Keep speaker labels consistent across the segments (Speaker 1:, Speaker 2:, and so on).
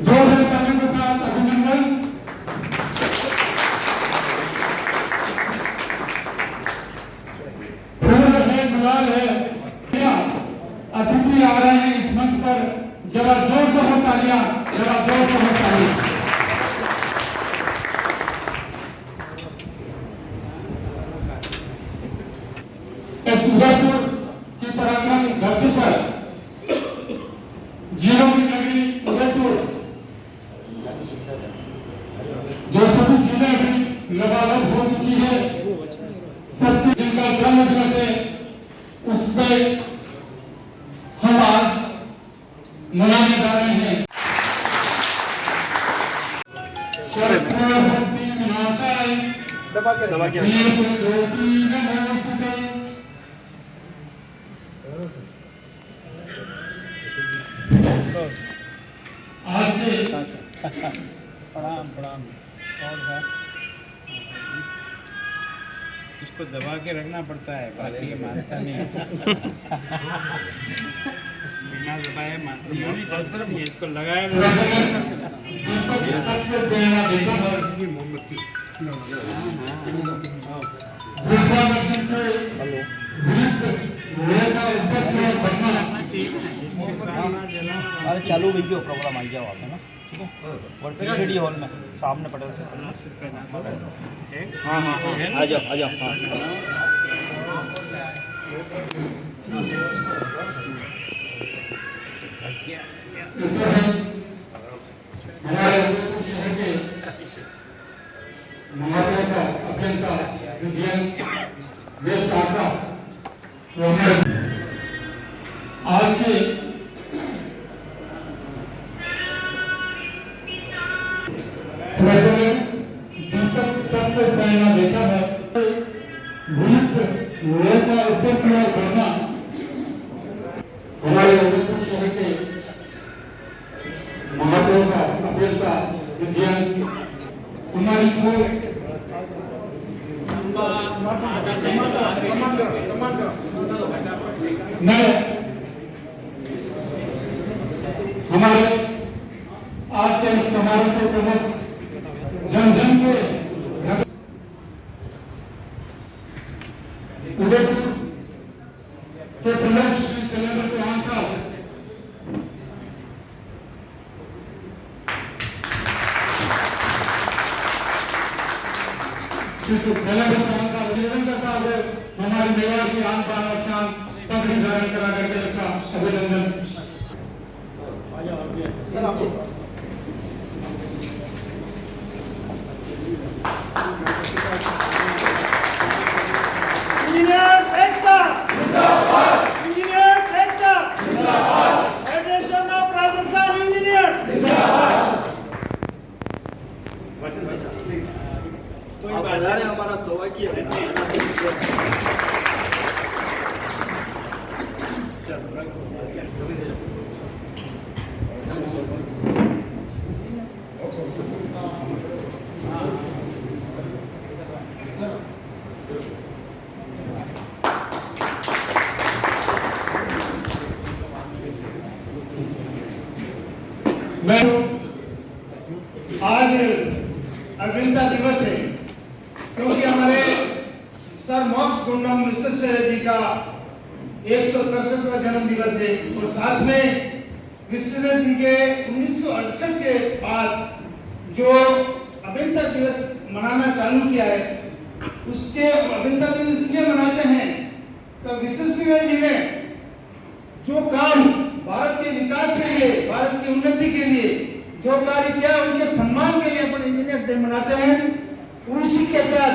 Speaker 1: जोरदार तालियों के साथ अभिनंदन। फूल है, गुलाल है, अतिथि आ रहे हैं इस मंच पर, जरा जोर से हो तालियां, जरा जोर से हो तालियां। इस उदयपुर की पराक्रम धरती पर जीरों की नगरी उदयपुर, जो सभी चीजें भी लबालब हो चुकी है, सबकी जिनका जन्म दिवस है, उस पे हम आज मनाने जा रहे हैं। आज के
Speaker 2: प्रणाम प्रणाम। और है इसको दबा के रखना पड़ता है, बाकी ये मानता नहीं है। बिना दबाए मानता नहीं है, इसको लगाए मोमबत्ती।
Speaker 3: अरे चालू वीडियो प्रोग्राम आ जाओ आप है ना, ठीक है। और पीछे हॉल में सामने पटेल से। हाँ हाँ हाँ आ जाओ आ जाओ। हाँ
Speaker 1: हमारे शहर के महाराजा अभियंता ज्येष्ठ आशा आज के प्रज्वलन दीपक सबको प्रेरणा देता है। भूत लोह का ऊपर की ओर बढ़ना हमारे उदयपुर शहर के महाराजा अभियंता हमारी को हमारे आज के इस समारोह के प्रमुख जन जन के उदयपुर के प्रमुख श्री शैलेंद्र चौहान साहब, शैलेंद्र चौहान का अभिनंदन करता हुए हमारे मेवाड़ की आन बान और शान पगड़ी धारण करा करके रखा अभिनंदन।
Speaker 4: इंजीनियर्स एकता जिंदाबाद, इंजीनियर्स एकता जिंदाबाद, फेडरेशन ऑफ राजस्थान इंजीनियर्स जिंदाबाद।
Speaker 3: आप बता रहे हमारा सौभाग्य है।
Speaker 4: मैं आज अभियंता दिवस है, क्योंकि हमारे सर मोक्ष गुंडम विश्वेश्वरैया जी का 163वां जन्म दिवस है, और साथ में विश्वेश्वरैया जी के 1968 के बाद जो अभियंता दिवस मनाना चालू किया है, उसके अभियंता दिवस इसलिए मनाते हैं तो विश्वेश्वरैया जी ने जो काम भारत के विकास के लिए, भारत की उन्नति के लिए जो कार्य किया, उनके सम्मान के लिए अपन इंजीनियर्स डे मनाते हैं। उसी के तहत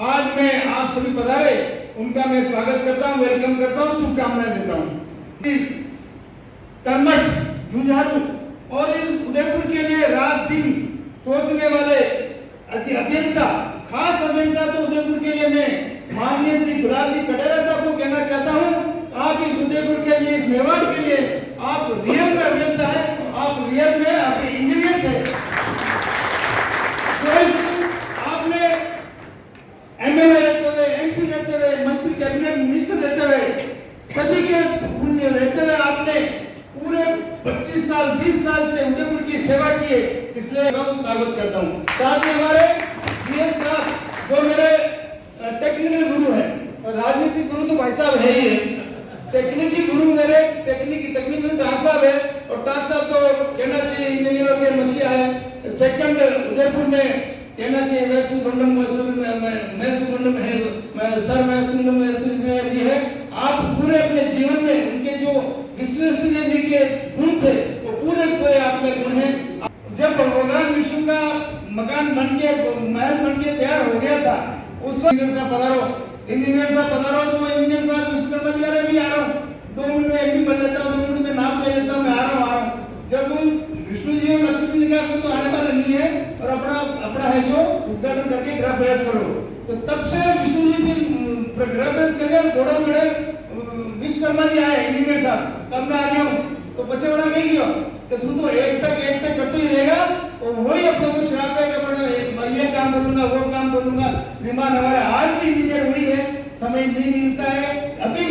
Speaker 4: आज मैं आप सभी पधारे, उनका मैं स्वागत करता हूं, वेलकम करता हूं, शुभकामनाएं देता हूं। कर्मठ, जुझारू और इस उदयपुर के लिए रात दिन सोचने वाले अभियंता, खास अभियंता तो उदयपुर के लिए मैं माननीय श्री गुलाब जी कटेरा साहब को कहना चाहता हूं, आप इस उदयपुर के लिए, इस मेवाड़ के लिए आप रियल में अभियंता है, आप रियल में आपके इंजीनियर है। तो आपने एमएलए रहते हुए, एमपी रहते हुए, मंत्री, कैबिनेट मिनिस्टर रहते हुए, सभी के रहते हुए आपने पूरे 25 साल 20 साल से उदयपुर की सेवा की है, इसलिए मैं स्वागत करता हूँ। साथ ही हमारे जीएस नाथ जो मेरे टेक्निकल गुरु है, और राजनीतिक गुरु तो भाई साहब है ही है, तकनीकी गुरु मेरे तकनीकी गुरु टाक साहब है, और टाक साहब तो कहना चाहिए इंजीनियरों के मसीहा है। सेकंड उदयपुर में कहना चाहिए मैसूगुंडम है, सर मैसूगुंडम जी है। आप पूरे अपने जीवन में उनके जो विश्वेश्वरैया जी के गुण थे वो पूरे आप में गुण हैं। जब भगवान विष्णु का मकान बन के महल बन के तैयार हो गया था, उस वक्त इंजीनियर साहब पधारो, तो वो इंजीनियर साहब विश्वकर्मा जी अरे भी आ रहा हूँ, 2 मिनट में एमपी बन लेता हूँ, 2 मिनट में नाम ले लेता हूँ, मैं आ रहा हूँ। जब विष्णु जी और लक्ष्मी जी ने कहा तो आने वाला नहीं है, और अपना है जो उद्घाटन करके गृह प्रवेश करो, तो तब से विष्णु जी फिर गृह प्रवेश करके थोड़े विश्वकर्मा जी आए इंजीनियर साहब, कब मैं आ गया हूँ, तो बच्चे बड़ा नहीं किया कि तू तो एक टक करते ही रहेगा, और वही अपने को शराब पे ये काम बोलूंगा वो काम बोलूंगा। श्रीमान हमारे आज भी इंजीनियर हुई है, समय नहीं मिलता है। अभी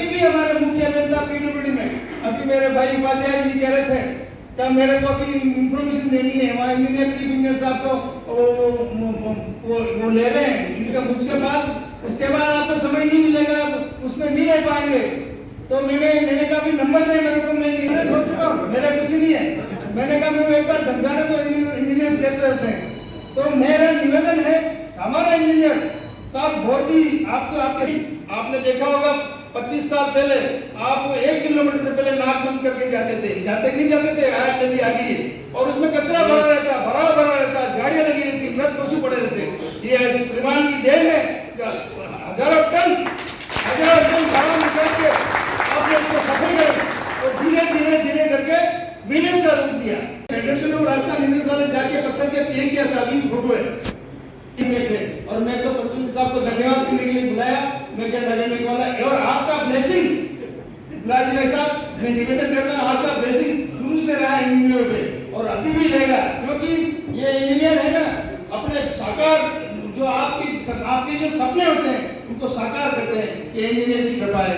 Speaker 4: भी हमारे मुख्य अभियंता पीडब्ल्यूडी में अभी मेरे भाई उपाध्याय जी कह रहे थे कि मेरे को अभी इंफॉर्मेशन देनी है, वहाँ इंजीनियर चीफ इंजीनियर साहब को वो ले रहे हैं इनका, उसके बाद आपको समय नहीं मिलेगा, उसमें नहीं रह पाएंगे। तो मैंने कहा भी नंबर दे मेरे को, मैं निर्णय हो चुका हूँ, मेरा कुछ नहीं है। मैंने कहा मैं एक बार धमकाने तो इंजीनियर कैसे होते हैं। तो मेरा निवेदन है, हमारा इंजीनियर साहब बहुत ही आपने देखा होगा 25 साल पहले आप 1 किलोमीटर से पहले नाक बंद करके जाते नहीं जाते थे, आठ नदी आ गई और उसमें कचरा भरा रहता, झाड़ियां लगी रहती, मृत पशु पड़े रहते। ये श्रीमान की देन है, हजारों टन खाना निकाल के आपने उसको सफाई कर और धीरे करके विलेज का रूप दिया। फेडरेशन ऑफ राजस्थान इंजीनियर्स जाके पत्थर के चेक किया साहब फोटो है, और मैं तो पत्नी साहब को धन्यवाद देने के लिए बुलाया, मैं क्या डरने वाला है। और आपका ब्लेसिंग राज भाई साहब, मैं निवेदन करता हूँ, आपका ब्लेसिंग शुरू से रहा इंजीनियर पे और अभी भी रहेगा, क्योंकि ये इंजीनियर है ना अपने साकार जो आपके जो सपने होते हैं उनको साकार करते हैं, ये इंजीनियर की कृपा है।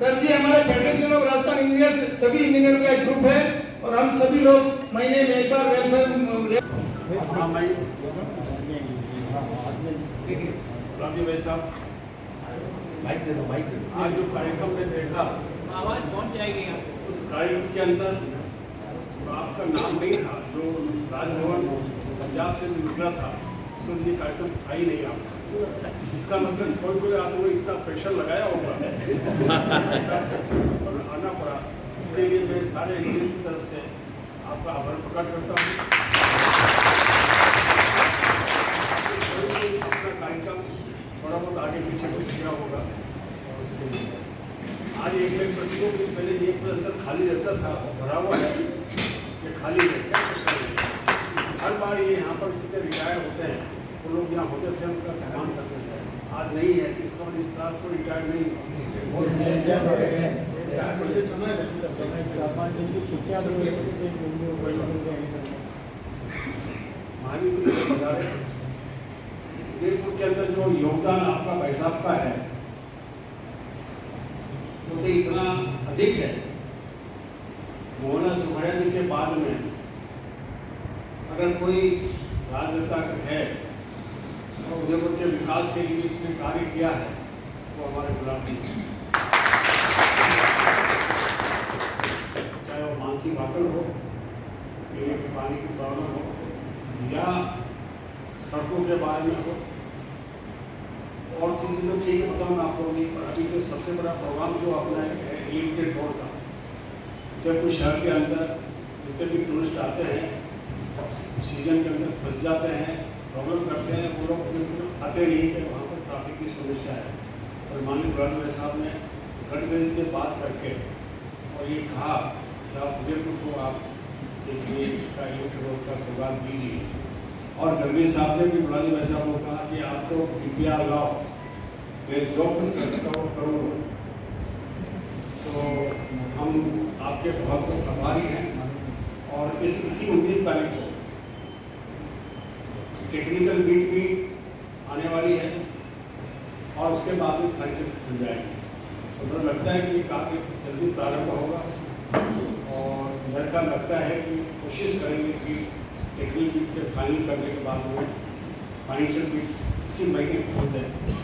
Speaker 4: सर जी हमारे फेडरेशन ऑफ राजस्थान इंजीनियर्स सभी इंजीनियर का एक ग्रुप है, और हम सभी लोग महीने में एक बार
Speaker 5: रामजी भाई साहब, माइक दे दो। आज जो कार्यक्रम में देखा, आवाज पहुंच जाएगी, उस कार्यक्रम के अंदर आपका नाम नहीं था, जो राजभवन पंजाब से निकला था, उसमें ये कार्यक्रम था ही नहीं आपका। इसका मतलब कोई आपको इतना प्रेशर लगाया होगा और आना पड़ा। इसके लिए मैं सारे इंजीनियर्स की तरफ से आपका आभार प्रकट करता हूँ। अपना कार्यक्रम थोड़ा बहुत आगे पीछे कुछ किया होगा, और उसके लिए आज 1 लाख प्रतियों के पहले ये अंदर खाली रहता था, भरा हुआ है, ये खाली है। हर बार ये यहाँ पर जितने रिटायर होते हैं वो लोग यहाँ होते थे, उनका सम्मान करते थे। आज नहीं है, इसका मतलब इस साल को रिटायर नहीं उदयपुर के अंदर जो योगदान आपका भाई साहब का है वो तो इतना अधिक है। मोहना सुखड़िया जी के बाद में अगर कोई राजनेता है और उदयपुर के विकास के लिए इसने कार्य किया है वो हमारे गुलाब जी, चाहे वो मानसी वाकल हो, पीने के पानी की प्रॉब्लम हो, या सड़कों के बारे में हो, और चीज़ें तो ठीक है बताऊँ आप लोगों की। अभी तो सबसे बड़ा प्रोग्राम जो अपना है लिमिटेड बोर्ड का, उदयपुर शहर के अंदर जितने भी टूरिस्ट आते हैं सीजन के अंदर फंस जाते हैं, प्रॉब्लम करते हैं, वो लोग आते नहीं कि वहाँ पर ट्रैफिक की समस्या है। और माननीय गवर्नर साहब ने गडकरी से बात करके और ये कहा कि आप उदयपुर को आप देखिए, इसका लिमिटेड बोर्ड का सौगात दीजिए। और गडकरी साहब ने भी मुलाजिम भाई साहब को कहा कि आप तो DPR लाओ, मैं जो कुछ कर सकता हूँ करूँगा। तो हम आपके बहुत बहुत आभारी हैं। और इसी 19 तारीख को टेक्निकल मीट भी आने वाली है, और उसके बाद में कार्यक्रम खुल जाएंगे। तो मुझे लगता है कि कार्य जल्दी प्रारंभ होगा, और ऐसा लगता है कि कोशिश करेंगे कि टेक्निकल बीट से फाइनल करने के बाद में फाइनेंशियल बीट इसी महीने हो जाए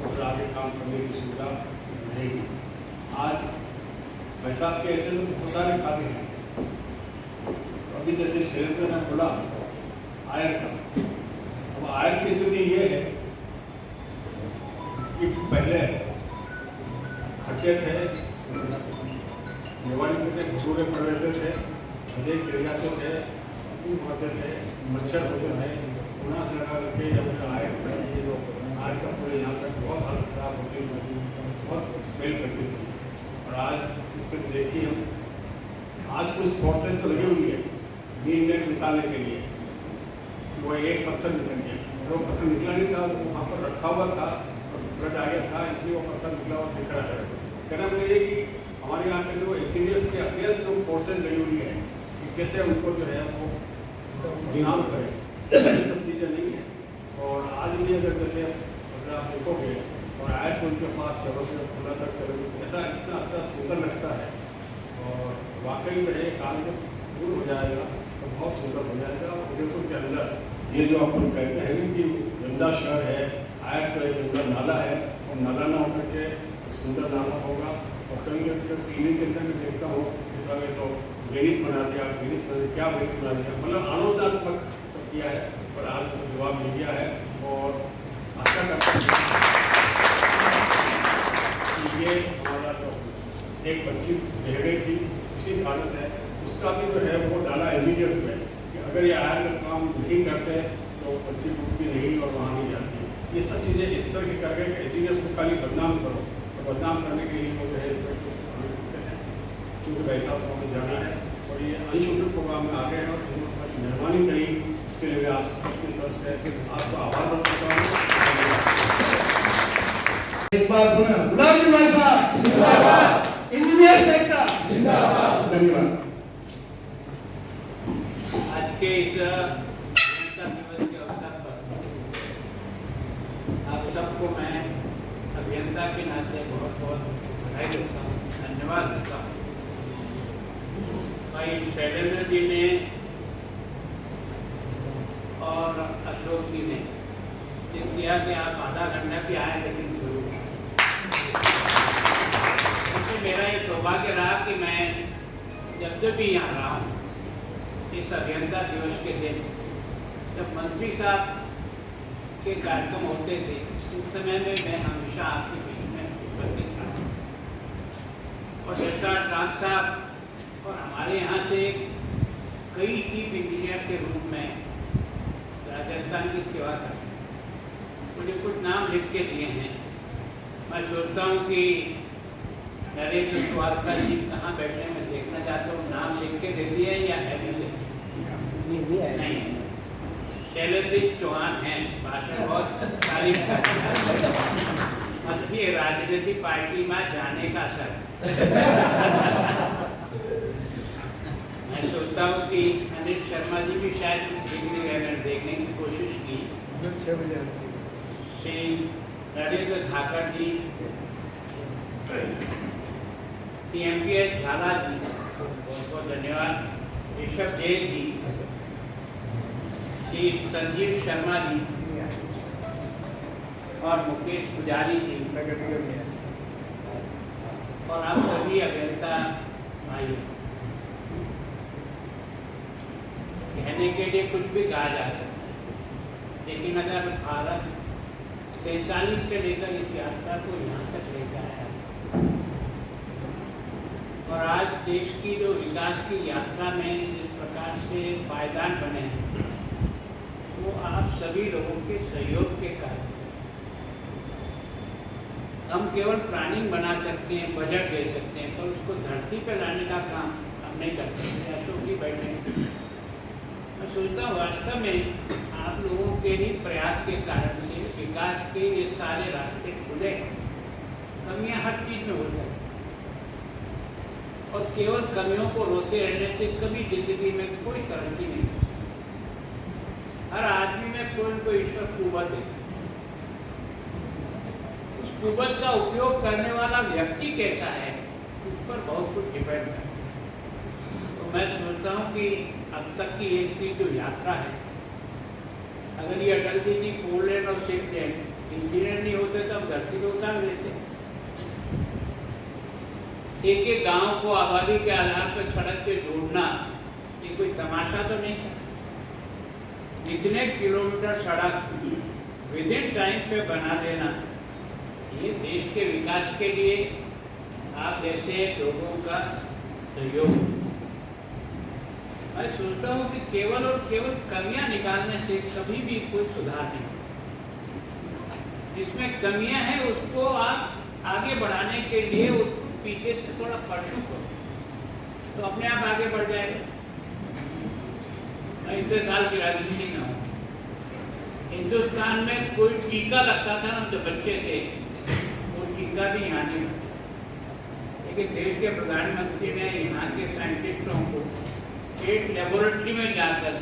Speaker 5: और आगे काम करने की सुविधा रहेगी। आज पैसा के ऐसे तो बहुत सारे खाते हैं, अभी जैसे शैलेंद्र ने बोला आयर का, अब आयर की स्थिति ये है कि पहले खट्टे थे, मेवाड़ी के भटूरे पड़ रहते थे, गधे गिर जाते थे, होते थे, मच्छर होते थे, उन्हें से लगा करके जब से आए ये लोग आज का पूरे यहाँ तक बहुत हालत खराब होती थी, बहुत स्मेल करती थी। और आज इसको देखिए हम आज कुछ फोर्सेज तो लगी हुई है मीन नेट निकालने के लिए, वो एक पत्थर निकल गया, वो पत्थर निकला नहीं था, वो वहाँ पर रखा हुआ था और फ्लड आ गया था, इसलिए वो पत्थर निकला हुआ दिख रहा है। कहना मतलब ये कि हमारे यहाँ के जो इंजीनियर्स के अगेंस्ट जो फोर्सेज लगी हुई है कि कैसे उनको जो है वो नाम करें, ये सब चीज़ें नहीं है। और आज भी अगर जैसे अगर आप देखोगे और आए तो उनके पास चलोगे खुला तक चलोगे, ऐसा इतना अच्छा सुंदर लगता है। और वाकई में ये काम जब दूर हो जाएगा तो बहुत सुंदर हो जाएगा। और उदयपुर के अंदर ये जो आप लोग कहते हैं कि गंदा शहर है, आए तो एक गंदा नाला है, और नाला ना होकर के सुंदर नाला होगा। और कभी टीवी के अंदर में देखता हूँ इस वजह तो वेनिस बना दिया, वेनिस बना दिया, क्या वेनिस बना दिया, मतलब आलोचनात्मक सब किया है, पर आज तो जवाब मिल गया है। और आशा करता हूँ कि ये हमारा जो एक बच्ची रह गई थी इसी कारण से, उसका भी जो है वो डाला इंजीनियर्स में कि अगर ये आयर का काम नहीं करते तो बच्ची डूबती नहीं और वहाँ नहीं जाती। ये सब चीज़ें इस तरह की कर गए कि इंजीनियर्स को खाली बदनाम करो, तो बदनाम करने के लिए वो जो है इस तरह के काम करते हैं। क्योंकि वैसा तो हमें जाना है और ये अनशूटिंग प्रोग्राम में आ गए हैं और इन्होंने कुछ मेहरबानी करी, इसके लिए आज अपनी तरफ से आपका आभार व्यक्त करता हूँ।
Speaker 4: एक बार पुनः गुलाम भाई साहब जिंदाबाद, इंजीनियर सेक्टर जिंदाबाद। धन्यवाद।
Speaker 2: आज के इस अभियंता दिवस के अवसर पर आप सबको मैं अभियंता के नाते बहुत बहुत बधाई देता हूँ, धन्यवाद देता हूँ। भाई शैलेंद्र जी ने और अशोक जी ने ये किया कि आप आधा घंटा भी आए लेकिन जरूर। मेरा ये सौभाग्य रहा कि मैं जब भी यहाँ रहा हूँ इस अभियंता दिवस के दिन, जब मंत्री साहब के कार्यक्रम होते थे उस समय में मैं हमेशा आपके बीच में उपस्थित रहा। और जैसा ट्रांस साहब और हमारे यहाँ से कई चीफ इंजीनियर के रूप में राजस्थान की सेवा कर मुझे कुछ नाम लिख के दिए हैं। मैं सोचता हूँ कि नरेंद्र स्वास्थ्य जी कहाँ बैठे हैं, मैं देखना चाहता हूँ। नाम लिख के दे दिए या है भी नहीं? शैलेंद्र चौहान हैं, भाषण बहुत तारीफ करते हैं। राजनीतिक पार्टी में जाने का सर मैं सोचता हूँ कि अनिल शर्मा जी भी शायद डिग्री वगैरह देखने की कोशिश की। 6 बजे श्री नरेंद्र धाकर जी, CMPS झाला जी, बहुत बहुत धन्यवाद। ऋषभ जैन जी, श्री संजीव शर्मा जी और मुकेश पुजारी जी और आप सभी अभियंता भाई। कहने के लिए कुछ भी कहा जा सकता है, लेकिन अगर भारत 47 से लेकर इस यात्रा को यहाँ तक लेकर आया और आज देश की जो विकास की यात्रा में जिस प्रकार से पायदान बने हैं वो आप सभी लोगों के सहयोग के कारण। हम केवल प्लानिंग बना सकते हैं, बजट दे सकते हैं, पर उसको धरती पर लाने का काम हम नहीं कर सकते। अशोक जी बैठे, मैं सोचता हूँ वास्तव में आप लोगों के ही प्रयास के कारण से विकास के ये सारे रास्ते खुले। कमियाँ हर चीज में हो जाए और केवल कमियों को रोते रहने से कभी जिंदगी में कोई तरक्की नहीं। हर आदमी में कोई न कोई ईश्वर कुवत है, उस कुवत का उपयोग करने वाला व्यक्ति कैसा है उस पर बहुत कुछ डिपेंड है। तो तो मैं सोचता हूँ कि अब तक की एक की जो यात्रा है, अगर ये अटल जी की 4 लेन और 6 लेन इंजीनियर नहीं होते तो हम धरती पे उतार देते। एक एक गांव को आबादी के आधार पर सड़क पे जोड़ना ये कोई तमाशा तो नहीं है। इतने किलोमीटर सड़क विद इन टाइम पे बना देना, ये देश के विकास के लिए आप जैसे लोगों का सहयोग। मैं सोचता हूँ कि केवल और केवल कमियां निकालने से कभी भी कोई सुधार नहीं। जिसमें कमियां हैं उसको आप आगे बढ़ाने के लिए पीछे से थोड़ा पढ़ना करो तो अपने आप आगे बढ़ जाएगा। मैं इतने साल की राजनीति में हूँ, हिंदुस्तान में कोई टीका लगता था ना जब बच्चे थे, वो टीका भी यहाँ नहीं लगता। लेकिन देश के प्रधानमंत्री ने यहाँ के साइंटिस्टों को एक लेबोरेटरी में जाकर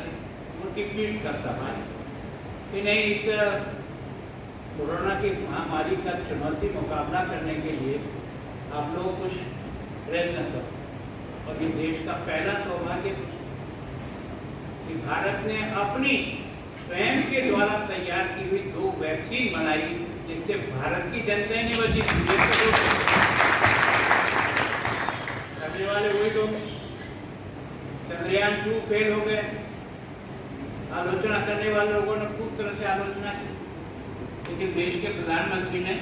Speaker 2: उनकी पीठ करता पाए कि नहीं, इस कोरोना की महामारी का चुनौती मुकाबला करने के लिए आप लोग कुछ प्रयत्न करो। और ये देश का पहला सौभाग्य कि भारत ने अपनी स्वयं के द्वारा तैयार की हुई 2 वैक्सीन बनाई, जिससे भारत की जनता ने बची। करने वाले वही लोग, चंद्रयान 2 फेल हो गए, आलोचना करने वाले लोगों ने खूब तरह से आलोचना की, लेकिन देश के प्रधानमंत्री ने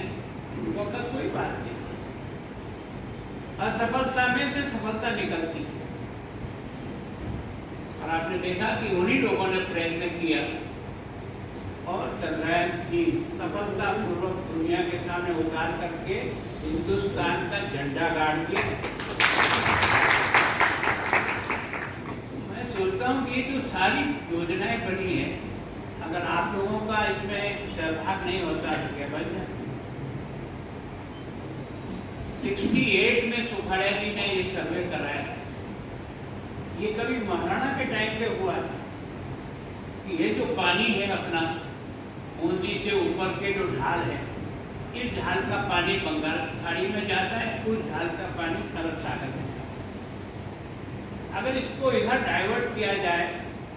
Speaker 2: उनको कहा कोई बात नहीं, असफलता में से सफलता निकलती है। और आपने देखा कि उन्हीं लोगों ने प्रयत्न किया और चंद्रयान 3 सफलतापूर्वक दुनिया के सामने उतार करके हिंदुस्तान का झंडा गाड़ दिया। मैं सोचता हूँ कि ये जो सारी योजनाएं बनी है, अगर आप लोगों का इसमें सहभाग नहीं होता तो क्या बन जाए। 68 में सुखाड़िया जी ने ये सर्वे कराया था। ये कभी महाराणा के टाइम पे हुआ था कि ये जो पानी है अपना बूंदी से ऊपर के जो ढाल है, इस ढाल का पानी बंगाल की खाड़ी में जाता है, उस ढाल का पानी अरब सागर में जाता है। अगर इसको इधर डाइवर्ट किया जाए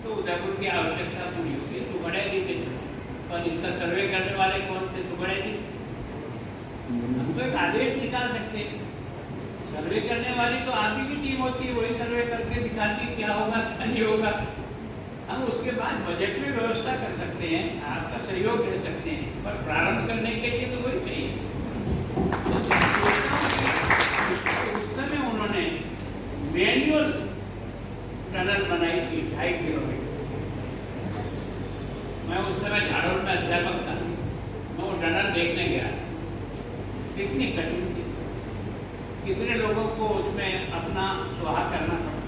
Speaker 2: तो उदयपुर की आवश्यकता पूरी होगी। सुखाड़िया जी के पर इसका सर्वे करने वाले कौन थे? सुखाड़िया जी। हमको एक आदेश निकाल सकते हैं। सर्वे करने वाली तो आप ही की टीम होती है, वही सर्वे करके दिखाती है क्या होगा क्या नहीं होगा। हम उसके बाद बजट में व्यवस्था कर सकते हैं, आपका सहयोग ले सकते हैं, पर प्रारंभ करने के लिए तो वही चाहिए। उस समय उन्होंने मैनुअल टनल बनाई थी 2.5 किलोमीटर। मैं उस समय झाड़ोल में अध्यापक था, मैं वो टनल देखने गया। कितनी कठिन थी, कितने लोगों को उसमें अपना सुहा करना पड़ा,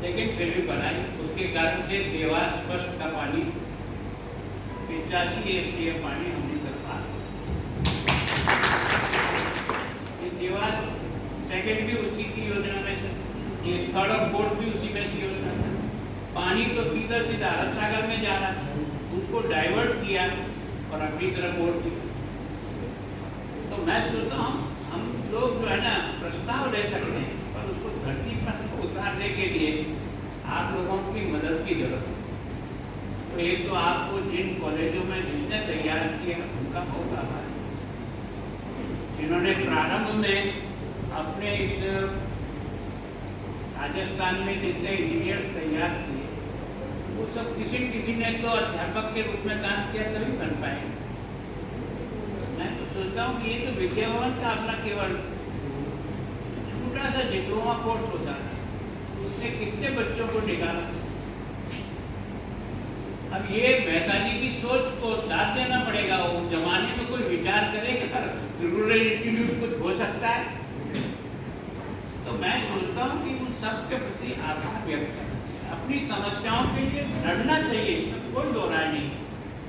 Speaker 2: लेकिन फिर भी बनाई। उसके कारण से देवास स्पष्ट का पानी 85 एमटीएफ पानी हमने कर पाया। ये देवास सेकेंड भी उसी की योजना में से, ये थर्ड और फोर्थ भी उसी में की योजना था। पानी तो सीधा अरब सागर में जा रहा था, उसको डाइवर्ट किया और अपनी तरफ मोड़ दिया। तो मैं सोचता हूँ हम लोग जो है ना प्रस्ताव ले सकते हैं, पर उसको धरती पर उतारने के लिए आप लोगों की मदद की जरूरत है। तो एक तो आपको जिन कॉलेजों में जिसने तैयार किया उनका बहुत आभार है, जिन्होंने प्रारंभ में अपने इस राजस्थान में जितने इंजीनियर तैयार किए वो सब किसी ने तो अध्यापक के रूप में काम किया तभी बन पाएंगे। मैं तो सोचता हूँ कि ये तो विद्या भवन का अपना केवल छोटा सा डिप्लोमा कोर्स होता है, उसने कितने बच्चों को निकाला। अब ये मेहता जी की सोच को साथ देना पड़ेगा। वो जमाने में कोई विचार करे कि रूरल इंस्टीट्यूट कुछ हो सकता है, तो मैं सोचता हूँ कि उन सबके प्रति आभार व्यक्त करना चाहिए। अपनी समस्याओं के लिए लड़ना चाहिए, कोई दो राय नहीं,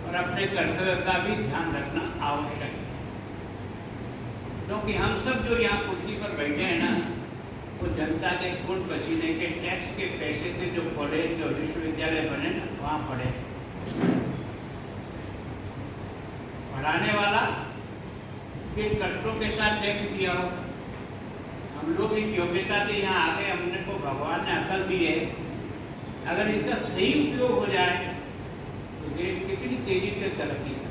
Speaker 2: और अपने कर्तव्य का भी ध्यान रखना आवश्यक है। क्योंकि हम सब जो यहाँ कुर्सी पर बैठे हैं ना, वो जनता के खून पसीने के टैक्स के पैसे से जो कॉलेज और विश्वविद्यालय बने ना, वहाँ पढ़े। पढ़ाने वाला किन कष्टों के साथ टैक्स दिया हो, हम लोग इस योग्यता से यहाँ आ गए, हमने को भगवान ने अकल दी है, अगर इसका सही उपयोग हो जाए तो देश कितनी तेजी से तरक्की करे।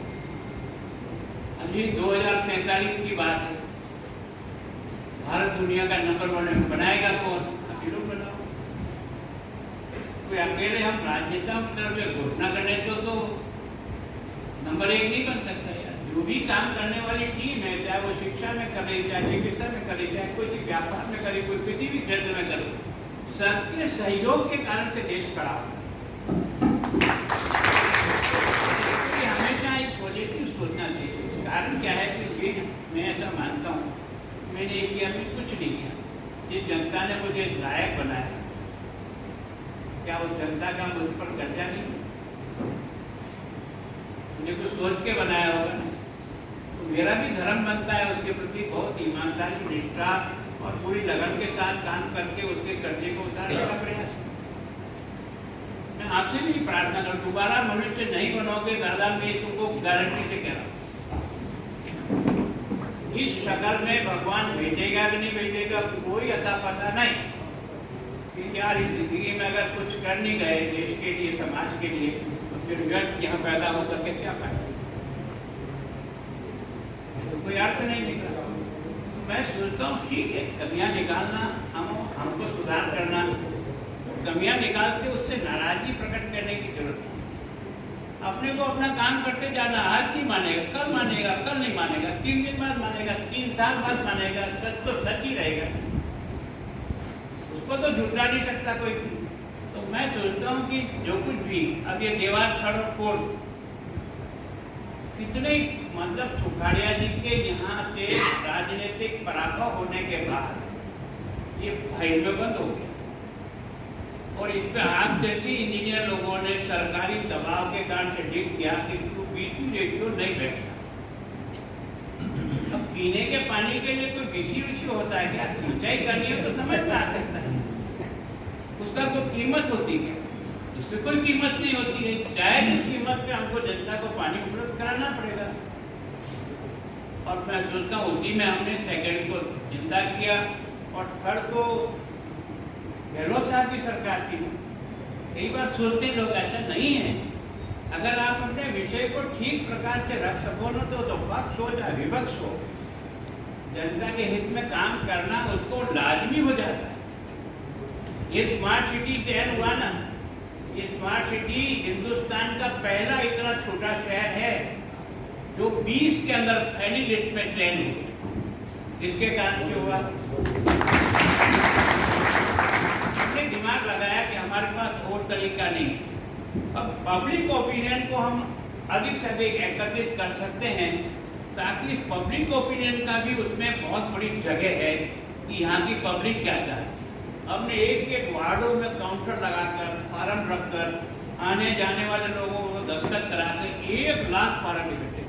Speaker 2: अभी 2047 की बात है, भारत दुनिया का नंबर 1 बनाएगा कौन? अभी लोग बनाओ। कोई अकेले हम राजनेताओं की तरफ से घोषणा करने तो नंबर 1 नहीं बन सकता यार। जो भी काम करने वाली टीम है, चाहे वो शिक्षा में करे, चाहे चिकित्सा में करे, चाहे कोई व्यापार में करे, कोई किसी भी क्षेत्र में करे, सबके सहयोग के कारण से देश खड़ा हो। हमेशा एक पॉजिटिव सोचना चाहिए। कारण क्या है कि मैं ऐसा मानता हूँ, मैंने एक किया, मैं कुछ नहीं किया, ये जनता ने मुझे लायक बनाया। क्या वो जनता का मुझ पर कर्जा नहीं? मुझे कुछ सोच के बनाया होगा, तो मेरा भी धर्म बनता है उसके प्रति बहुत ईमानदारी, निष्ठा और पूरी लगन के साथ काम करके उसके कर्जे को उतारने का प्रयास। मैं आपसे भी प्रार्थना करूं, दोबारा मनुष्य नहीं बनोगे दादा, मैं तुमको गारंटी से कह रहा हूँ। इस शक्ल में भगवान भेजेगा कि नहीं भेजेगा कोई अता पता नहीं, कि यार इस जिंदगी में अगर कुछ कर नहीं गए देश के लिए, समाज के लिए, तो फिर व्यर्थ यहाँ पैदा होकर के क्या फायदा? कोई अर्थ नहीं निकला। मैं सोचता हूँ ठीक है, कमियां निकालना, हमको सुधार करना, कमियां निकाल के उससे नाराजगी प्रकट करने की जरूरत है। अपने को अपना काम करते जाना, आज नहीं मानेगा, कल मानेगा, कल नहीं मानेगा, 3 दिन बाद मानेगा, 3 साल बाद मानेगा, सच तो सच ही रहेगा, उसको तो झुठला नहीं सकता कोई। तो मैं सोचता हूँ कि जो कुछ भी अब ये देवास थर्ड फोड़ कितने मतलब सुखाड़िया जी के यहाँ से राजनीतिक पराभव होने के बाद ये फाइल में बंद हो गया, और इस पे आज जैसे इंजीनियर लोगों ने सरकारी दबाव के कारण से ठीक किया कि बीसी रेशियो नहीं बैठता। अब पीने के पानी के लिए कोई बीसी रेशियो होता है क्या? सिंचाई करनी है तो समझ में आ सकता है, उसका कोई कीमत होती है, उससे कोई कीमत नहीं होती है। जायज कीमत पे हमको जनता को पानी उपलब्ध कराना पड़ेगा। और मैं सोचता हूँ उसी में हमने सेकंड को जिंदा किया, और थर्ड को गहलोत साहब की सरकार थी। कई बार सोचते लोग ऐसा नहीं है, अगर आप अपने विषय को ठीक प्रकार से रख सको ना तो पक्ष हो चाहे विपक्ष हो, जनता के हित में काम करना उसको लाजमी हो जाता है। ये स्मार्ट सिटी चयन हुआ ना, ये स्मार्ट सिटी हिंदुस्तान का पहला इतना छोटा शहर है जो 20 के अंदर पहली लिस्ट में चयन हुआ। इसके कारण क्या हुआ? हमने दिमाग लगाया कि हमारे पास और तरीका नहीं। अब पब्लिक ओपिनियन को हम अधिक से अधिक एकत्रित कर सकते हैं, ताकि इस पब्लिक ओपिनियन का भी उसमें बहुत बड़ी जगह है कि यहाँ की पब्लिक क्या चाहती है। हमने एक वार्डों में काउंटर लगाकर, फार्म रखकर, आने जाने वाले लोगों को दस्तखत कराकर 1 लाख फार्म इकट्ठे,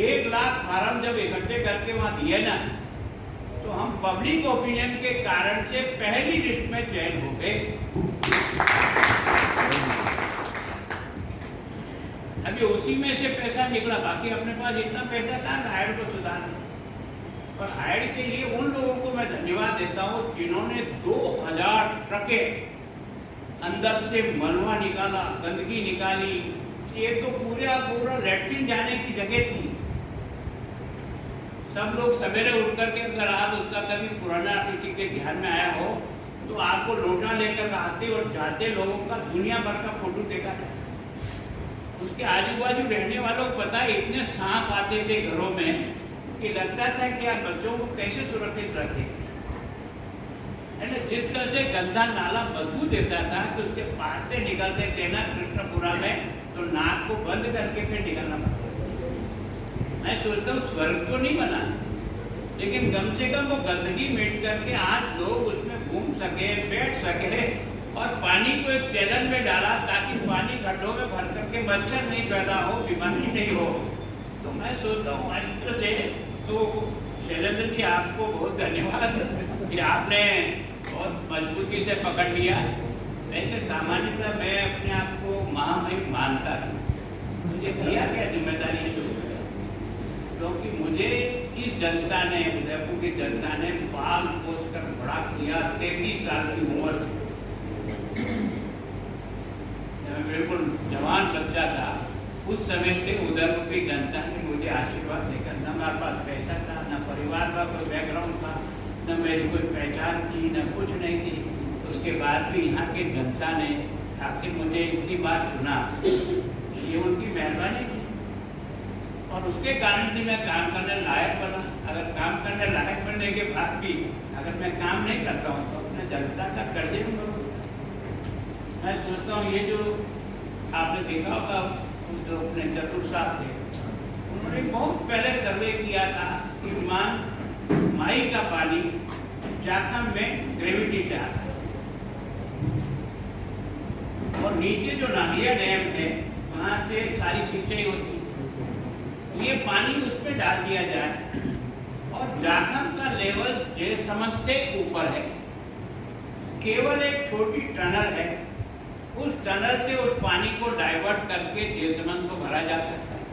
Speaker 2: 1 लाख फार्म जब इकट्ठे करके वहाँ दिए ना, तो हम पब्लिक ओपिनियन के कारण से पहली लिस्ट में चयन हो गए। अभी उसी में से पैसा निकला, बाकी अपने पास इतना पैसा था हाइड को सुधारने। और हाइड के लिए उन लोगों को मैं धन्यवाद देता हूँ जिन्होंने 2000 ट्रकें अंदर से मलबा निकाला, गंदगी निकाली। ये तो पूरा लैट्रिन जाने की जगह थी। सब लोग सवेरे उठ करके, अगर आप उसका कभी पुराना किसी के ध्यान में आया हो तो आपको लोटा लेकर आते और जाते लोगों का दुनिया भर का फोटो देखा था। उसके आजू बाजू रहने वालों को पता है इतने सांप आते थे घरों में कि लगता था कि आप बच्चों को कैसे सुरक्षित रखें। जिस तरह से गंदा नाला बदबू देता था कि उसके पास से निकलते थे ना कृष्णपुरा में, तो नाक को बंद करके फिर निकलना पड़ता। मैं सोचता हूँ स्वर्ग तो नहीं बना, लेकिन कम से कम वो गंदगी मिट करके आज लोग उसमें घूम सके, बैठ सके, और पानी को एक चैनल में डाला ताकि पानी गड्ढों में भर करके मच्छर नहीं पैदा हो, बीमारी नहीं हो। तो मैं सोचता हूँ आज तरह से तो शैलेंद्र जी आपको बहुत धन्यवाद कि आपने बहुत मजबूती से पकड़ लिया। वैसे सामान्यतः मैं अपने आप को महामहिम मानता हूँ, मुझे दिया क्या जिम्मेदारी है क्योंकि मुझे इस जनता ने, उदयपुर की जनता ने पाल पोस कर बड़ा किया। 33 साल की उम्र से मैं बिल्कुल जवान बच्चा था, उस समय से उदयपुर की जनता ने मुझे आशीर्वाद देकर, न मेरे पास पैसा था, न परिवार का कोई बैकग्राउंड था, न मेरी कोई पहचान थी, न कुछ नहीं थी। उसके बाद भी यहाँ की जनता ने आखिर मुझे इतनी बार चुना, ये उनकी मेहरबानी थी। और उसके कारण से मैं काम करने लायक बना। अगर काम करने लायक बनने के बाद भी अगर मैं काम नहीं करता हूँ तो अपने जनता का कर्जे में करूँ। मैं सोचता हूँ ये जो आपने देखा होगा, जो अपने चतुर साहब थे, उन्होंने बहुत पहले सर्वे किया था कि माई का पानी जाखम में ग्रेविटी से आता है और नीचे जो नालिया डैम है वहाँ से सारी सिंचाई होती है। ये पानी उसमें डाल दिया जाए और जाखम का लेवल जयसमंद से ऊपर है, केवल एक छोटी टनल है, उस टनल से उस पानी को डाइवर्ट करके जयसमंद को भरा जा सकता है।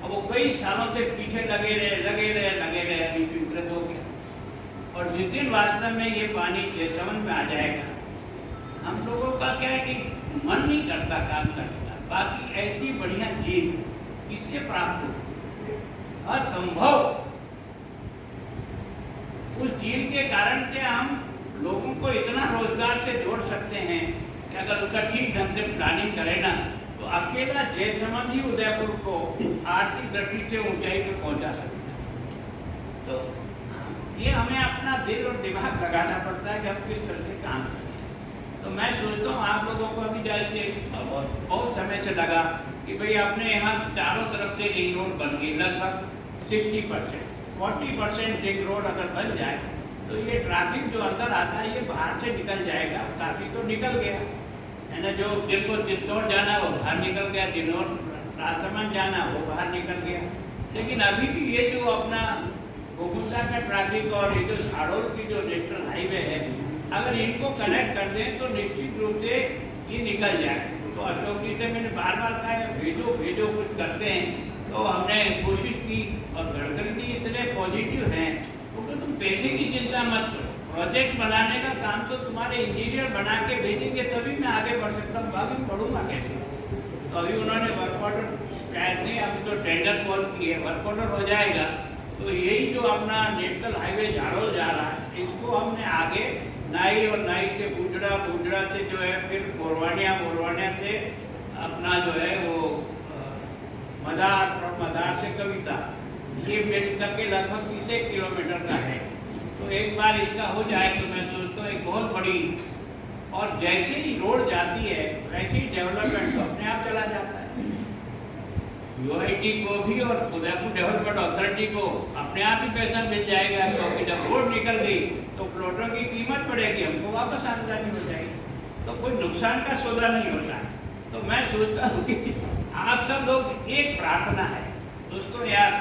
Speaker 2: अब वो कई सालों से पीछे लगे रहे, अभी स्वीकृत हो गया। और जिस दिन वास्तव में ये पानी जयसमंद में आ जाएगा, हम लोगों का क्या है कि मन नहीं करता काम करने का। बाकी ऐसी बढ़िया चीज इससे प्राप्त हो असंभव, उस झील के कारण से हम लोगों को इतना रोजगार से जोड़ सकते हैं कि अगर उसका ठीक ढंग से प्लानिंग करें ना, तो अकेला जयसमंद ही उदयपुर को आर्थिक दृष्टि से ऊंचाई पर पहुंचा सकता है। तो ये हमें अपना दिल और दिमाग लगाना पड़ता है कि हम किस तरह से काम करें। तो मैं सोचता हूँ आप लोगों को अभी जैसे बहुत समय से लगा कि भाई अपने यहाँ चारों तरफ से रिंग रोड बन गई, लगभग 60%, 40% रिंग रोड अगर बन जाए तो ये ट्रैफिक जो अंदर आता है ये बाहर से निकल जाएगा। ट्रैफिक तो निकल गया है ना, जो जिनको चित्तौड़ जाना वो बाहर निकल गया, जिन्हों राजसमंद जाना वो बाहर निकल गया। लेकिन अभी भी ये जो अपना गोकुंडा का ट्रैफिक और ये जो साड़ोल की जो नेशनल हाईवे है, अगर इनको कनेक्ट कर दें तो निश्चित रूप से ये निकल जाए। तो अशोक जी से मैंने बार बार कहा है भेजो कुछ करते हैं। तो हमने कोशिश की और गडकरी जी इतने पॉजिटिव हैं, क्योंकि तुम पैसे की चिंता मत करो, प्रोजेक्ट बनाने का काम तो तुम्हारे इंजीनियर बना के भेजेंगे तभी मैं आगे बढ़ सकता हूँ, बाकी बढ़ूंगा कैसे। तो अभी उन्होंने वर्क ऑर्डर शायद नहीं, अभी तो टेंडर कॉल की है, वर्क ऑर्डर हो जाएगा। तो यही जो अपना नेशनल हाईवे झाड़ोल जा रहा है, इसको हमने आगे नाई और नाई से बूझड़ा से जो है फिर बोरवानिया से अपना जो है वो मदार और मदार से कविता, ये मिल करके लगभग 30 किलोमीटर का है। तो एक बार इसका हो जाए तो मैं सोचता हूँ एक बहुत बड़ी, और जैसे ही रोड जाती है वैसे ही डेवलपमेंट तो अपने आप चला जाता है। यूआईटी को भी और उदयपुर डेवलपमेंट अथॉरिटी को अपने आप ही पैसा मिल जाएगा, क्योंकि जब रोड निकल गई तो प्लॉटों की कीमत बढ़ेगी, हमको वापस आमदनी हो जाएगी, तो कोई नुकसान का सौदा नहीं होता है। तो मैं सोचता हूँ कि आप सब लोग एक प्रार्थना है दोस्तों, यार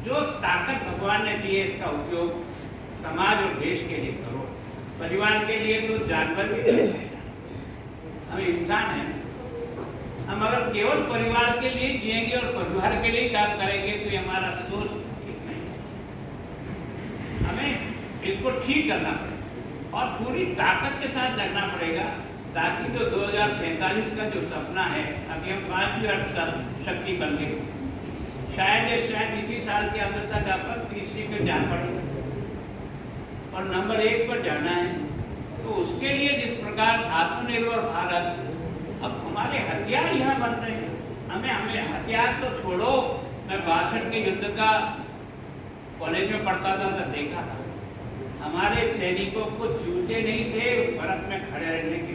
Speaker 2: जो ताकत भगवान ने दी है इसका उपयोग समाज और देश के लिए करो। परिवार के लिए तो जानवर भी नहीं, हम इंसान हैं। हम अगर केवल परिवार के लिए जिएंगे और परिवार के लिए काम करेंगे तो ये हमारा सोच ठीक नहीं। हमें इसको ठीक करना पड़ेगा और पूरी ताकत के साथ लगना पड़ेगा, ताकि जो 2047 का जो सपना है, अभी हम 5वीं अर्थ शक्ति बन गए, शायद इसी साल के अंत तक अपन तीसरी पे जा पड़ेगा और नंबर 1 पर जाना है। तो उसके लिए जिस प्रकार आत्मनिर्भर भारत, अब हमारे हथियार यहाँ बन रहे हैं, हमें हथियार तो छोड़ो। मैं 62 के युद्ध का कॉलेज में पढ़ता था तो देखा था, हमारे सैनिकों को जूते नहीं थे बर्फ में खड़े रहने के,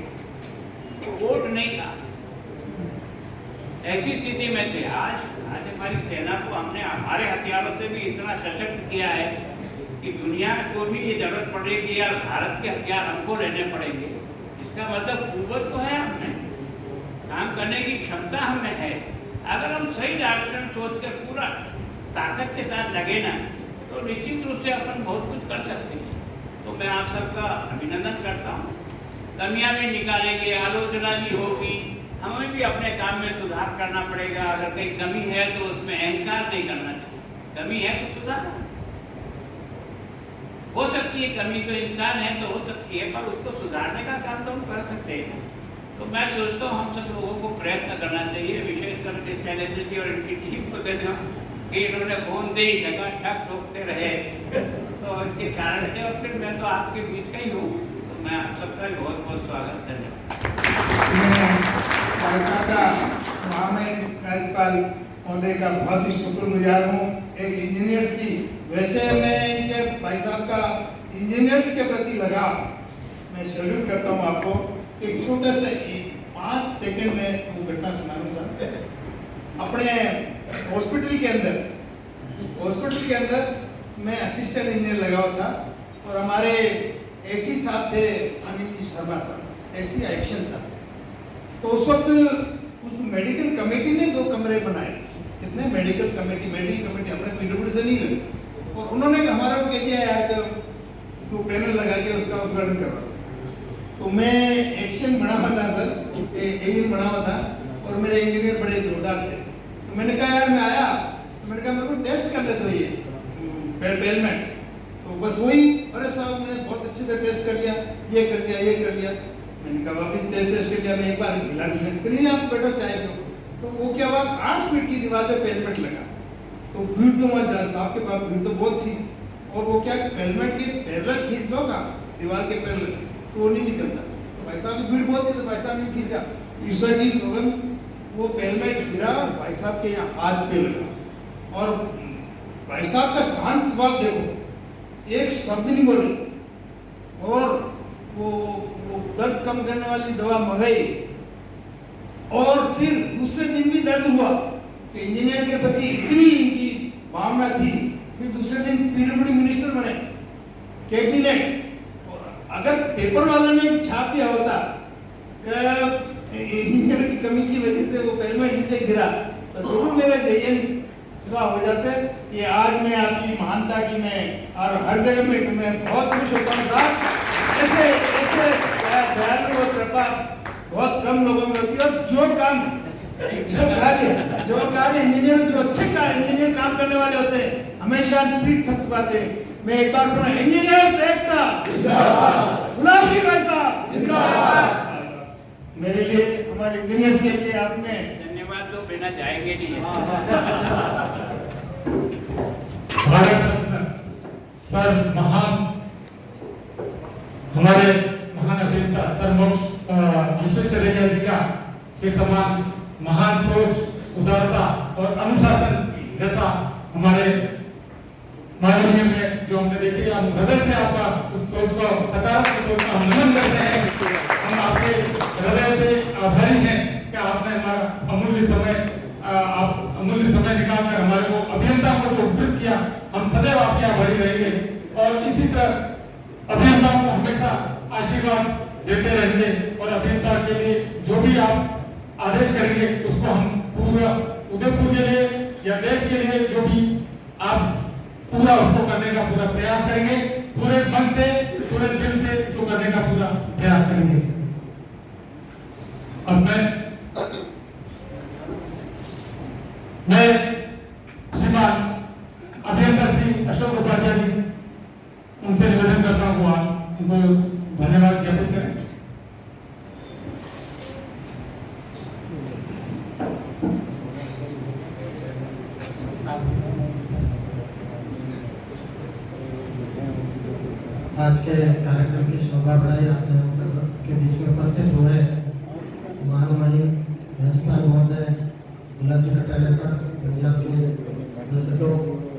Speaker 2: कोट नहीं था, ऐसी स्थिति में थे। आज हमारी सेना को हमने हमारे हथियारों से भी इतना सशक्त किया है कि दुनिया को भी ये जरूरत पड़ेगी यार भारत के हथियार हमको लेने पड़ेंगे। इसका मतलब कुव्वत तो है, हमें काम करने की क्षमता हमें है। अगर हम सही डायरेक्शन सोच कर पूरा ताकत के साथ लगे ना, तो निश्चित रूप से अपन बहुत कुछ कर सकते हैं। तो मैं आप सबका अभिनंदन करता हूँ। कमियां भी निकालेंगे, आलोचना भी होगी, हमें भी अपने काम में सुधार करना पड़ेगा। अगर कहीं कमी है तो उसमें अहंकार नहीं करना चाहिए, कमी है तो सुधारो। हो सकती है कमी, तो इंसान है तो हो सकती है, पर उसको सुधारने का काम तो हम कर सकते हैं। तो मैं सोचता हूँ हम सब लोगों को प्रयत्न करना चाहिए, विशेष करके शैलेंद्र जी और इनकी टीम को देना कि इन्होंने फोन से ही जगह ठक ठोकते रहे तो इसके कारण से, और फिर मैं तो आपके बीच का ही हूँ, तो मैं आप सबका भी बहुत बहुत स्वागत धन्यवाद।
Speaker 4: राज्यपाल महोदय का बहुत ही शुक्रगुजार हूँ। एक इंजीनियर्स की, वैसे मैं इनके भाई साहब का इंजीनियर्स के प्रति लगाव मैं सैल्यूट करता हूँ आपको। एक छोटा सा 5 सेकंड में वो घटना सुनाऊँ सर। अपने हॉस्पिटल के अंदर मैं असिस्टेंट इंजीनियर लगा हुआ था, और हमारे एसी साहब थे अनिल जी शर्मा साहब, एसी एक्शन साहब। तो उस वक्त उस मेडिकल कमेटी ने 2 कमरे बनाए। कितने मेडिकल कमेटी अपने पीडब्ल्यूडी से नहीं लगे, और उन्होंने हमारा को कह दिया यार तो पैनल लगा के उसका उद्घाटन करवा। तो मैं एक्शन बना हुआ था सर, एलियन बना हुआ था, और मेरे इंजीनियर बड़े जोरदार थे। तो मैंने कहा यार मैं आया, तो मैंने कहा मेरे को टेस्ट कर लेते हो ये पेलमेंट। तो बस वही, अरे साहब मैंने बहुत अच्छे से टेस्ट कर लिया, ये कर लिया। मैंने कहा वापिस टेस्ट कर लिया, मैं एक बार नहीं आप बैठो चाय को। तो वो क्या हुआ, 8 फीट की दीवार पे पेलमेंट लगा। तो भीड़ तो वहाँ साहब के पास भीड़ तो बहुत थी, और वो क्या पेलमेंट के पैरेलल खींच लो ना दीवार के पैरेलल, तो वो नहीं निकलता। तो भाई साहब की भीड़ बहुत थी, तो भाई साहब ने खींचा, ईश्वर की सौगंध, वो पेलमेंट गिरा भाई साहब के यहाँ हाथ पे लगा। और भाई साहब का शांत स्वभाव देखो, एक शब्द नहीं बोले, और वो दर्द कम करने वाली दवा मंगाई। और फिर दूसरे दिन भी दर्द हुआ कि इंजीनियर के प्रति इतनी इनकी भावना थी। फिर दूसरे दिन पीडब्ल्यूडी मिनिस्टर बने, कैबिनेट। और अगर पेपर वालों ने छाप दिया होता कि इंजीनियर की कमी की वजह से वो पेलमेंट नीचे गिरा, तो जरूर मेरे जयन हो जाते। ये आज मैं आपकी महानता की मैं और हर जगह में मैं बहुत खुश होता हूँ साहब। ऐसे दयालु और कृपा बहुत कम लोगों में होती है। और जो कार्य इंजीनियर, जो अच्छे इंजीनियर काम करने वाले होते हैं, हमेशा पीठ थपथपाते हैं। मैं एक बार पुनः इंजीनियर्स एकता गुलाम जी भाई साहब, मेरे लिए, हमारे इंजीनियर्स के लिए आपने
Speaker 2: धन्यवाद तो बिना जाएंगे नहीं।
Speaker 1: भारत रत्न सर महान, हमारे महान अभिनेता सर मोक्ष विश्वेश्वरैया जी का के समान महान सोच, उदारता और अनुशासन जैसा हमारे माननीय में जो हमने देखे, हम हृदय से आपका उस सोच को, सकारात्मक सोच का हम नमन करते हैं। हम आपके हृदय से आभारी हैं कि आपने हमारा अमूल्य समय निकालकर हमारे को अभियंता को जो उपयुक्त किया, हम सदैव आपके आभारी रहेंगे। और इसी तरह अभियंताओं को हमेशा आशीर्वाद देते रहेंगे, और अभियंता के लिए जो भी आप आदेश करेंगे उसको हम पूरा उदयपुर के लिए या देश के लिए जो भी आप पूरा उसको करने का पूरा प्रयास करेंगे, पूरे मन से, पूरे दिल से इसको करने का पूरा प्रयास करेंगे। अब मैं श्रीमान अभियंता श्री अशोक उपाध्याय जी, उनसे निवेदन करता हूँ उनको धन्यवाद ज्ञापित करें।
Speaker 6: आज के कार्यक्रम की शोभा बढ़ाई आप के बीच में उपस्थित हुए महामहिम राज्यपाल महोदय गुलाब जी कटारिया साहब, वैसे तो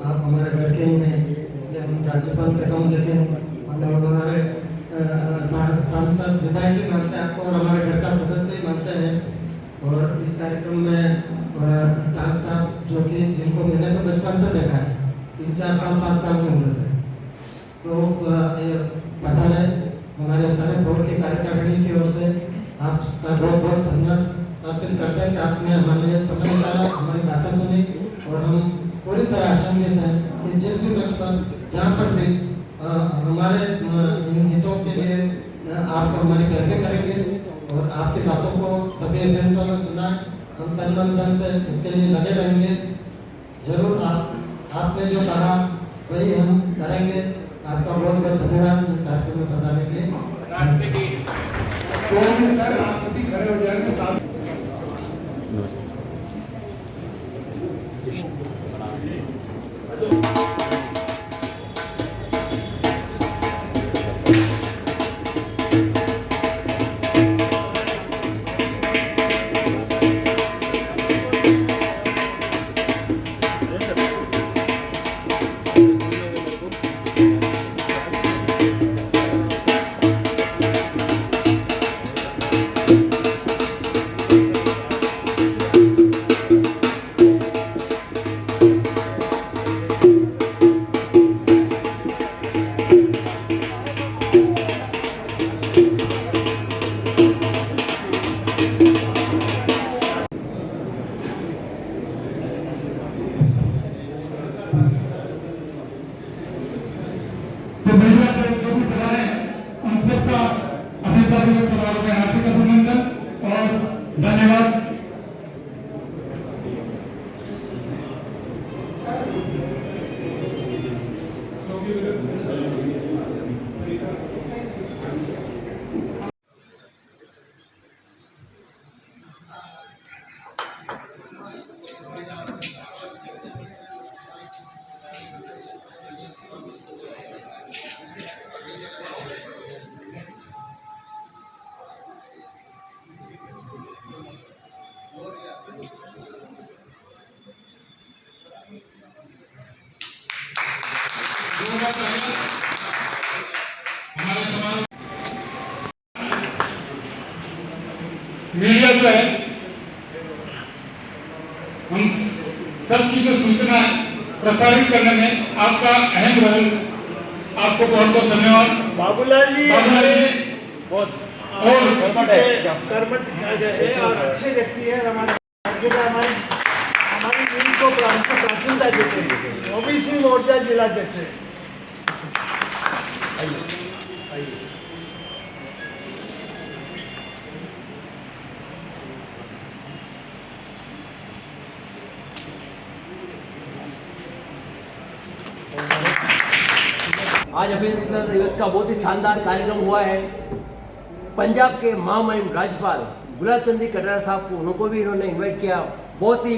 Speaker 6: आप हमारे घर के ही हैं, इसलिए हम राज्यपाल से कम, लेकिन हमारे सांसद विधायक ही मानते हैं आपको, और हमारे घर का सदस्य ही मानते हैं। और इस कार्यक्रम में टांग साहब, जो कि जिनको मैंने तो बचपन से देखा है, 3-4 साल 5 साल की उम्र से, तो पठान है हमारे सारे बोर्ड के कार्यकारिणी की ओर से आपका बहुत बहुत धन्यवाद अर्पित करते हैं कि आपने हमारे समय निकाला, हमारी बातें सुनी, और हम पूरी तरह आशान्वित हैं कि जिस भी मंच पर जहाँ पर भी हमारे इन हितों के लिए आप हमारी चर्चा करेंगे, और आपकी बातों को सभी अभियंताओं ने सुना, हम तन मन धन से इसके लिए लगे रहेंगे। जरूर आप आपने जो कहा वही हम करेंगे। आपका बहुत बहुत धन्यवाद इस कार्यक्रम में बताने के लिए।
Speaker 2: राष्ट्रपति
Speaker 4: 2 मिनट सर, आप सभी खड़े हो जाएंगे साथ।
Speaker 1: तो मीडिया से जो भी खड़ा है उन सबका अभिनेता दिवस समारोह में हार्दिक अभिनंदन और धन्यवाद। हमारे समाज मीडिया जो है हम सबकी जो सूचना प्रसारित करने में आपका अहम रोल, आपको बहुत बहुत धन्यवाद।
Speaker 4: बाबूलाल जी
Speaker 1: बहुत
Speaker 4: कर्मठ है और अच्छे व्यक्ति है। हमारे राज्य का हमारी नींद को प्राथमिकता देते हैं। ओबीसी मोर्चा जिलाध्यक्ष है।
Speaker 7: आज अभिनेता दिवस का बहुत ही शानदार कार्यक्रम हुआ है। पंजाब के महामहिम राज्यपाल गुलाब चंद कटारिया साहब को, उनको भी इन्होंने इनवाइट किया। बहुत ही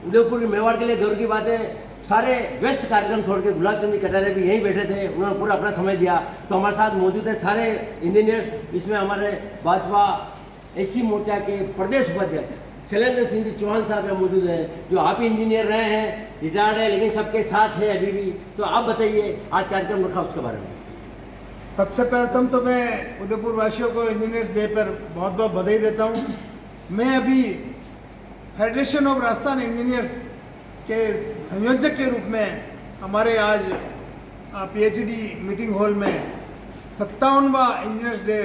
Speaker 7: उदयपुर मेवाड़ के लिए गर्व की बात है। सारे व्यस्त कार्यक्रम छोड़ के गुलाब चंद कटारिया भी यहीं बैठे थे, उन्होंने पूरा अपना समय दिया। तो हमारे साथ मौजूद है सारे इंजीनियर्स, इसमें हमारे भाजपा एससी मोर्चा के प्रदेश उपाध्यक्ष शैलेंद्र सिंह जी चौहान साहब यहाँ मौजूद हैं, जो आप ही इंजीनियर रहे हैं, रिटायर्ड है लेकिन सबके साथ है अभी भी। तो आप बताइए आज कार्यक्रम रखा उसके बारे में।
Speaker 4: सबसे प्रथम तो मैं उदयपुर वासियों को इंजीनियर्स डे पर बहुत बहुत बधाई देता हूँ। मैं अभी फेडरेशन ऑफ राजस्थान इंजीनियर्स के संयोजक के रूप में हमारे आज पीएचडी मीटिंग हॉल में 57वां इंजीनियर्स डे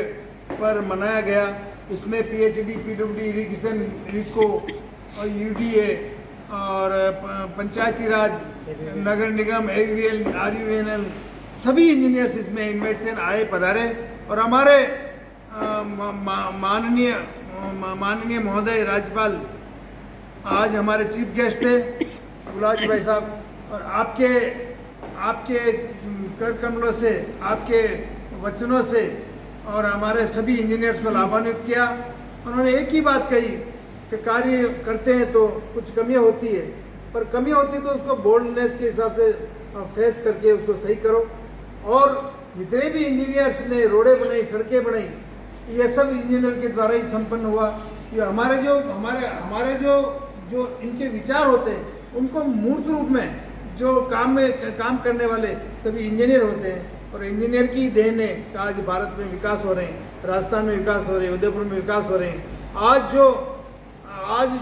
Speaker 4: पर मनाया गया। इसमें पीएचडी, पीडब्ल्यूडी, इरिगेशन, इरिको और यूडीए और पंचायती राज, नगर निगम, एवीएल, आरयूएनएल सभी इंजीनियर्स इसमें इन्वाइट थे, आए, पधारे। और हमारे माननीय महोदय राज्यपाल आज हमारे चीफ गेस्ट थे गुलाब जी भाई साहब। और आपके कर कमलों से, आपके वचनों से और हमारे सभी इंजीनियर्स को लाभान्वित किया। उन्होंने एक ही बात कही कि कार्य करते हैं तो कुछ कमियां होती है, पर कमी होती तो उसको बोल्डनेस के हिसाब से फेस करके उसको सही करो। और जितने भी इंजीनियर्स ने रोडें बनाई, सड़कें बनाई, ये सब इंजीनियर के द्वारा ही संपन्न हुआ। ये हमारे जो इनके विचार होते हैं उनको मूर्त रूप में जो काम करने वाले सभी इंजीनियर होते हैं। और इंजीनियर की देन है कि आज भारत में विकास हो रहे हैं, राजस्थान में विकास हो रहे हैं, उदयपुर में विकास हो रहे हैं। आज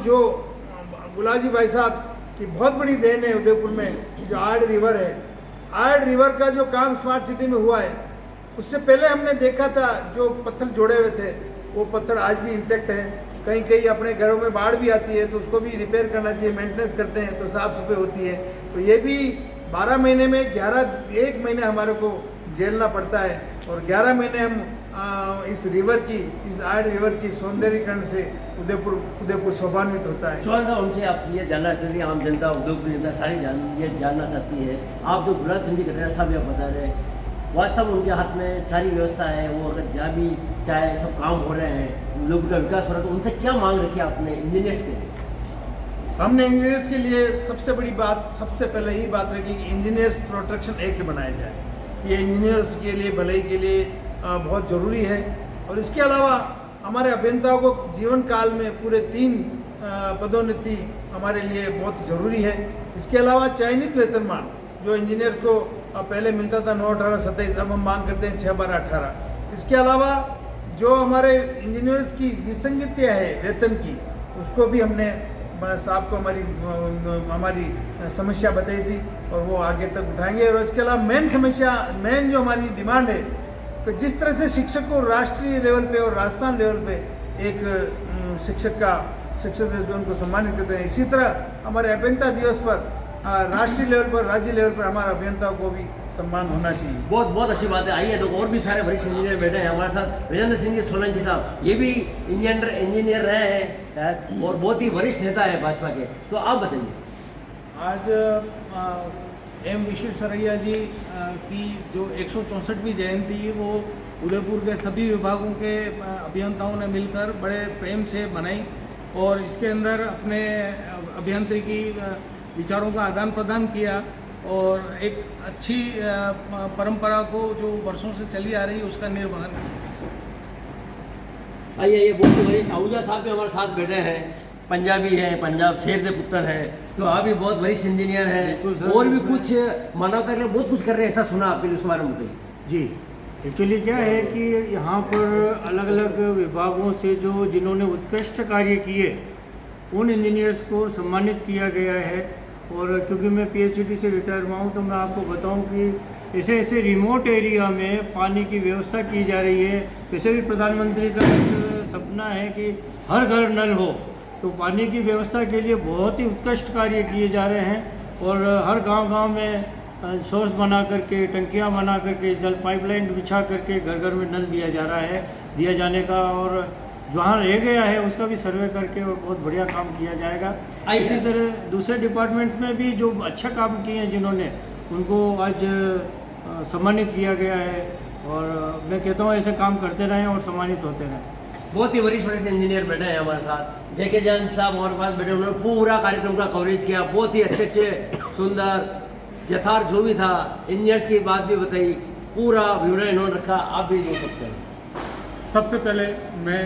Speaker 4: जो गुलाब जी भाई साहब की बहुत बड़ी देन है उदयपुर में, जो आर्ड रिवर है। आर्ड रिवर का जो काम स्मार्ट सिटी में हुआ है, उससे पहले हमने देखा था जो पत्थर जोड़े हुए थे, वो पत्थर आज भी इंटैक्ट है। कहीं अपने घरों में बाढ़ भी आती है तो उसको भी रिपेयर करना चाहिए, मेंटेनेंस करते हैं तो साफ सफाई होती है। तो ये भी 12 महीने में 1 महीने हमारे को झेलना पड़ता है। और 11 महीने हम इस आड़ रिवर की सौंदर्यीकरण से उदयपुर शोभान्वित होता है।
Speaker 7: चौहान साहब, हमसे आप ये जानना चाहते हैं, आम जनता, उद्योग की जनता सारी ये जानना चाहती है, आप जो गुलाबचंद कटारिया साहब आप बता रहे हैं, वास्तव में उनके हाथ में सारी व्यवस्था है, वो अगर जहाँ भी चाहे सब काम हो रहे हैं, लोगों का विकास हो रहा है, तो उनसे क्या मांग रखी आपने इंजीनियर्स के लिए?
Speaker 4: हमने इंजीनियर्स के लिए सबसे बड़ी बात, सबसे पहले यही बात रखी कि इंजीनियर्स प्रोटेक्शन एक्ट बनाया जाए। ये इंजीनियर्स के लिए भलाई के लिए बहुत ज़रूरी है। और इसके अलावा हमारे अभियंताओं को जीवन काल में पूरे 3 पदोन्नति हमारे लिए बहुत ज़रूरी है। इसके अलावा चयनित वेतनमान जो इंजीनियर को पहले मिलता था 9, 18, 27, अब हम मांग करते हैं 6, 12, 18। इसके अलावा जो हमारे इंजीनियर्स की विसंगतियाँ है वेतन की, उसको भी हमने साहब को हमारी समस्या बताई थी और वो आगे तक उठाएंगे। और इसके अलावा मेन जो हमारी डिमांड है कि जिस तरह से शिक्षक को राष्ट्रीय लेवल पे और राजस्थान लेवल पे एक शिक्षक दिवस पे उनको सम्मानित करते हैं, इसी तरह हमारे अभियंता दिवस पर राष्ट्रीय लेवल पर, राज्य लेवल पर हमारे अभियंताओं को भी सम्मान होना चाहिए।
Speaker 7: बहुत बहुत अच्छी बात है। आइए तो और भी सारे वरिष्ठ इंजीनियर बैठे हैं हमारे साथ। वीरेंद्र सिंह जी सोलंकी साहब, ये भी इंजीनियर रहे हैं और बहुत ही वरिष्ठ नेता है भाजपा के, तो आप बताइए।
Speaker 8: आज एम विश्वेश्वरैया जी की जो 164वीं जयंती वो उदयपुर के सभी विभागों के अभियंताओं ने मिलकर बड़े प्रेम से बनाई और इसके अंदर अपने अभियांत्रिकी विचारों का आदान प्रदान किया और एक अच्छी परंपरा को जो वर्षों से चली आ रही है उसका निर्वहन किया।
Speaker 7: आइए, ये बहुत ही वरिष्ठ आहूजा साहब भी हमारे साथ बैठे हैं, पंजाबी हैं, पंजाब शेर के पुत्र हैं, तो आप भी बहुत वरिष्ठ इंजीनियर हैं और भी कुछ मानवता के लिए बहुत कुछ कर रहे हैं, ऐसा सुना आपके लिए, उसके बारे में बताइए।
Speaker 8: जी, एक्चुअली क्या है कि यहाँ पर अलग अलग विभागों से जिन्होंने उत्कृष्ट कार्य किए उन इंजीनियर्स को सम्मानित किया गया है। और क्योंकि मैं पीएचडी से रिटायर हुआ हूँ तो मैं आपको बताऊँ कि ऐसे रिमोट एरिया में पानी की व्यवस्था की जा रही है। वैसे भी प्रधानमंत्री का एक सपना है कि हर घर नल हो, तो पानी की व्यवस्था के लिए बहुत ही उत्कृष्ट कार्य किए जा रहे हैं और हर गांव में सोर्स बना करके, टंकियां बना करके, जल पाइपलाइन बिछा करके घर घर में नल दिया जा रहा है, दिया जाने का, और जहाँ रह गया है उसका भी सर्वे करके और बहुत बढ़िया काम किया जाएगा। इसी तरह दूसरे डिपार्टमेंट्स में भी जो अच्छा काम किए हैं जिन्होंने, उनको आज सम्मानित किया गया है और मैं कहता हूँ ऐसे काम करते रहें और सम्मानित होते रहें।
Speaker 7: बहुत ही वरिष्ठ इंजीनियर बैठे हैं हमारे साथ। जेके जान साहब हमारे पास बैठे, उन्होंने पूरा कार्यक्रम का कवरेज किया, बहुत ही अच्छे सुंदर यथार्थ जो भी था, इंजीनियर्स की बात भी बताई, पूरा ब्यूरो इन्होंने रखा, आप भी देख सकते हैं।
Speaker 1: सबसे पहले मैं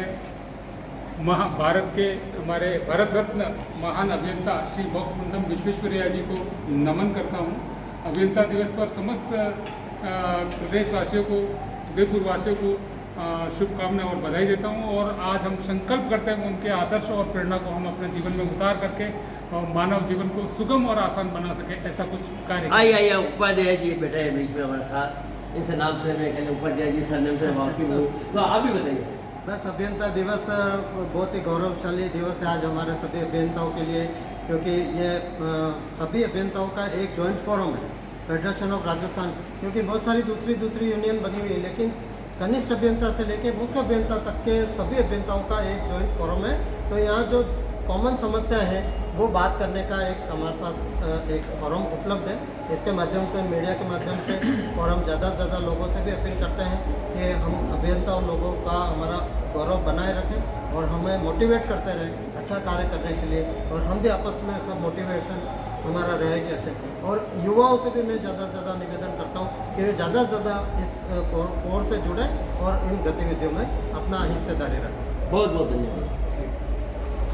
Speaker 1: भारत के हमारे भारत रत्न महान अभियंता श्री मोक्षगुंडम विश्वेश्वरैया जी को नमन करता हूँ। अभियंता दिवस पर समस्त प्रदेशवासियों को, उदयपुर वासियों को शुभकामनाएं और बधाई देता हूँ। और आज हम संकल्प करते हैं उनके आदर्श और प्रेरणा को हम अपने जीवन में उतार करके मानव जीवन को सुगम और आसान बना सके, ऐसा कुछ कार्य।
Speaker 7: आइए उपाध्याय जी बैठे हैं बीच में हमारे साथ, इनसे नाम से मैं उपाध्याय जी सरनेम से वाकिफ हूँ, तो आप भी बताइए।
Speaker 6: बस अभियंता दिवस बहुत ही गौरवशाली दिवस है आज हमारे सभी अभियंताओं के लिए, क्योंकि ये सभी अभियंताओं का एक जॉइंट फोरम है, फेडरेशन ऑफ राजस्थान। क्योंकि बहुत सारी दूसरी यूनियन बनी हुई है, लेकिन कनिष्ठ अभियंता से लेकर मुख्य अभियंता तक के सभी अभियंताओं का एक जॉइंट फोरम है। तो यहाँ जो कॉमन समस्या है वो बात करने का एक हमारे पास एक फोरम उपलब्ध है। इसके माध्यम से, मीडिया के माध्यम से, और हम ज़्यादा से ज़्यादा लोगों से भी अपील करते हैं कि हम अभियंताओं लोगों का हमारा गौरव बनाए रखें और हमें मोटिवेट करते रहें अच्छा कार्य करने के लिए, और हम भी आपस में सब मोटिवेशन हमारा रहे कि अच्छे। और युवाओं से भी मैं ज़्यादा से ज़्यादा निवेदन करता हूँ कि वे ज़्यादा से ज़्यादा इस कोर से जुड़ें और इन गतिविधियों में अपना हिस्सेदारी रखें।
Speaker 7: बहुत बहुत धन्यवाद।